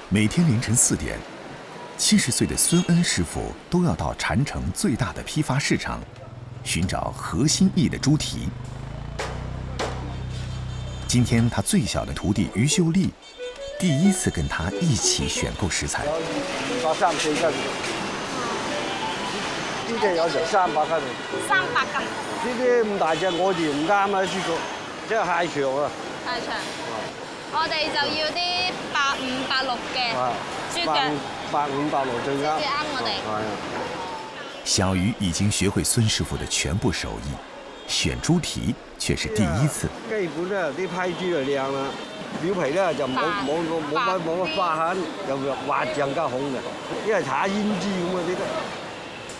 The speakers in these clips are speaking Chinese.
每天凌晨4点，70岁的孙恩师傅都要到禅城最大的批发市场，寻找合心意的猪蹄。今天他最小的徒弟于秀丽，第一次跟他一起选购食材。200、300斤。呢隻有成300斤。300斤。呢啲咁大隻我哋唔啱啊，師傅，即係太長啊。太長。我哋就要啲85、86嘅豬腳。85、86最啱。最啱我哋。係啊。小魚已經學會孫師傅的全部手藝，選豬蹄卻是第一次。基本咧啲批豬就靚啦，表皮咧就冇乜花痕，又滑醬加紅嘅，因為搽胭脂咁啊啲都。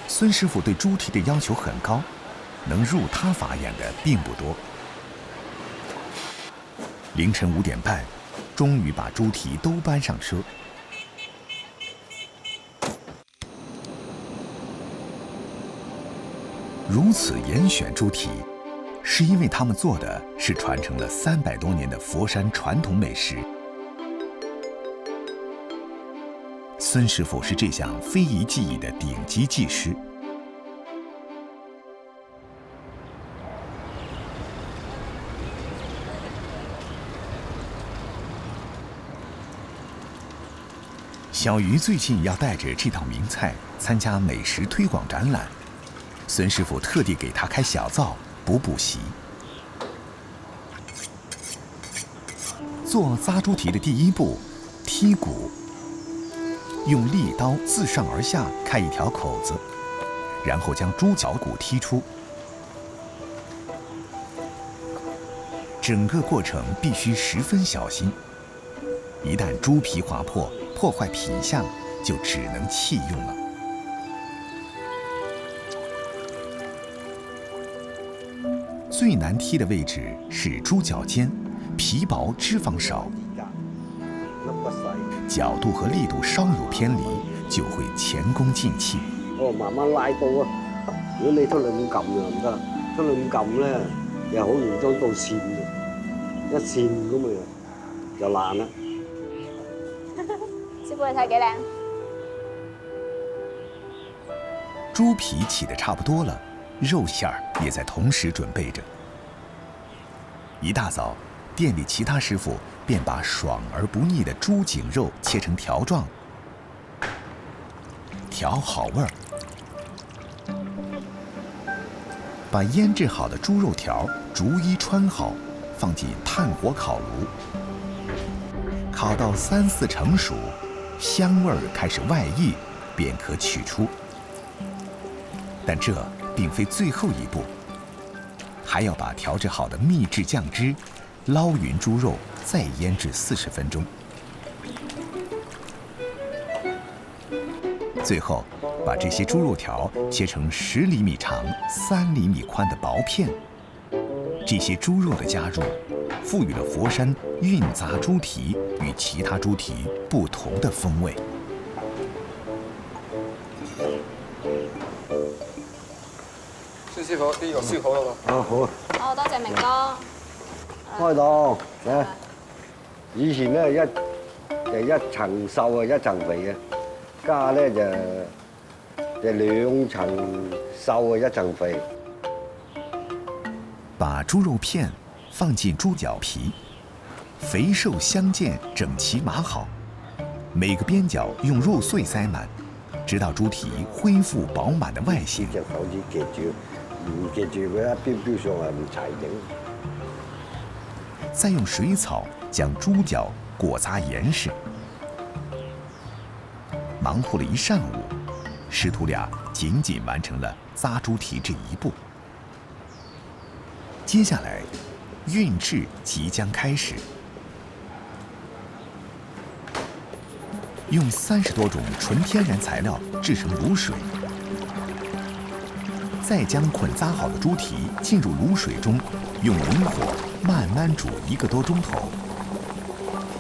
孫師傅對豬蹄的要求很高，能入他法眼的並不多。凌晨5點半，終於把豬蹄都搬上車。如此嚴選豬蹄，是因為他們做的是傳承了300多年的佛山傳統美食。孫師傅是這項非遺技藝的頂級技師。小魚最近要帶着這道名菜參加美食推廣展覽，孫師傅特地給他開小灶補習。做扎豬蹄的第一步，剔骨。用利刀自上而下開一條口子，然後將豬腳骨剔出。整個過程必須十分小心，一旦豬皮劃破，破壞品相，就只能棄用了。最難剔的位置是豬腳尖，皮薄脂肪少。角度和力度稍有偏離，就會前功盡棄。慢慢拉刀啊！如果你出嚟咁撳就唔得，出嚟咁撳咧又好容易將刀跣嘅，一跣咁咪就爛啦。師傅你睇幾靚？豬皮起得差不多了，肉餡兒也在同時準備着。一大早，店裡其他師傅便把爽而不膩的豬頸肉切成條狀，調好味兒。把醃製好的豬肉條逐一穿好，放進炭火烤爐，烤到3、4成熟，香味兒開始外溢，便可取出。但這並非最後一步，還要把調製好的秘製醬汁撈勻豬肉，再醃製40分鐘。最後，把這些豬肉條切成10厘米長、3厘米寬的薄片。這些豬肉的加入，賦予了佛山韻雜豬蹄與其他豬蹄不同的風味。孫師傅，呢個燒好啦嘛？好。哦，多謝明哥。開檔嚟。以前咧一層瘦啊，一層肥啊，家咧就2層瘦啊，1層肥。把豬肉片放進豬腳皮，肥瘦相間，整齊碼好。每個邊角用肉碎塞滿，直到豬蹄恢復飽滿的外形。隻手指夾住，唔夾住佢一標上係唔齊整。再用水草將豬腳裹紮嚴實。忙活了一上午，師徒倆僅僅完成了紮豬蹄這一步。接下來，韻製即將開始。用30多種純天然材料製成滷水，再將捆紮好的豬蹄進入滷水中，用文火慢慢煮1個多鐘頭。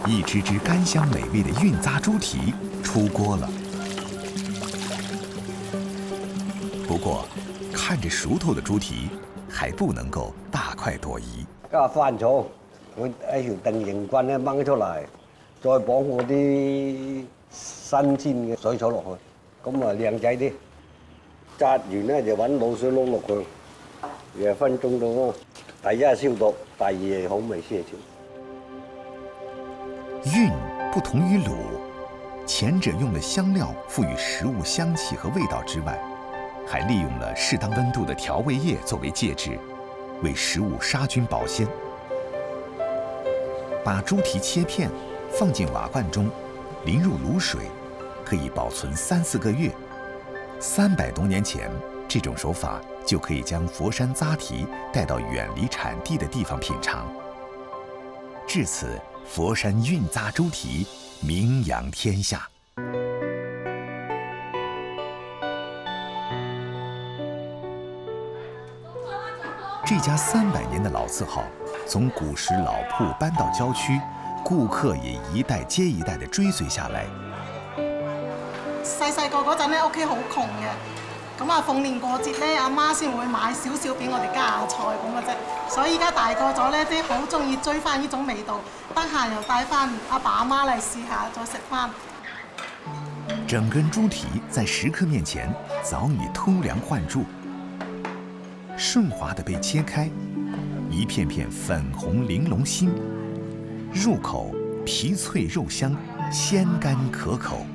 一隻隻甘香美味的韻紮豬蹄出鍋了。不過，看着熟透的豬蹄，還不能夠大快朵頤。加番草，我喺條定型棍咧掹出嚟，再綁嗰啲新鮮嘅水草落去，咁啊靚仔啲。紮完咧就揾鹵水撈落去，2分鐘到咯。第一消毒，第二好味些少。熨不同于卤，前者用了香料赋予食物香气和味道之外，还利用了适当温度的调味液作为介质，为食物杀菌保鲜。把猪蹄切片，放进瓦罐中，淋入卤水，可以保存3、4个月。300多年前，这种手法就可以将佛山扎蹄带到远离产地的地方品尝。至此，佛山熨扎猪蹄名扬天下。这家300年的老字号，从古时老铺搬到郊区，顾客也一代接一代地追隨下來。細個嗰陣咧，屋企好窮嘅，咁啊逢年過節咧，阿媽先會買少少俾我哋家下菜咁嘅啫。所以而家大個咗咧，即係好中意追翻呢種味道，得閒又帶翻阿爸阿媽嚟試下，再食翻。整根豬蹄在食客面前早已偷梁換柱，順滑地被切開，一片片粉紅玲瓏心，入口皮脆肉香，鮮甘可口。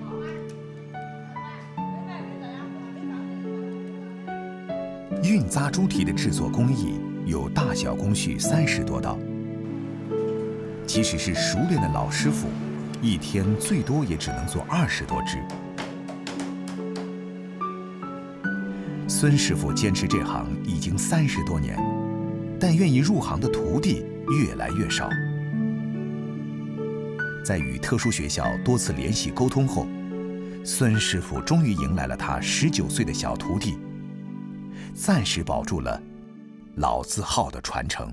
熨扎豬蹄的製作工藝有大小工序30多道，即使是熟練的老師傅，一天最多也只能做20多隻。孫師傅堅持這行已經30多年，但願意入行的徒弟越來越少。在與特殊學校多次聯繫溝通後，孫師傅終於迎來了他19歲的小徒弟，暫時保住了老字號的傳承。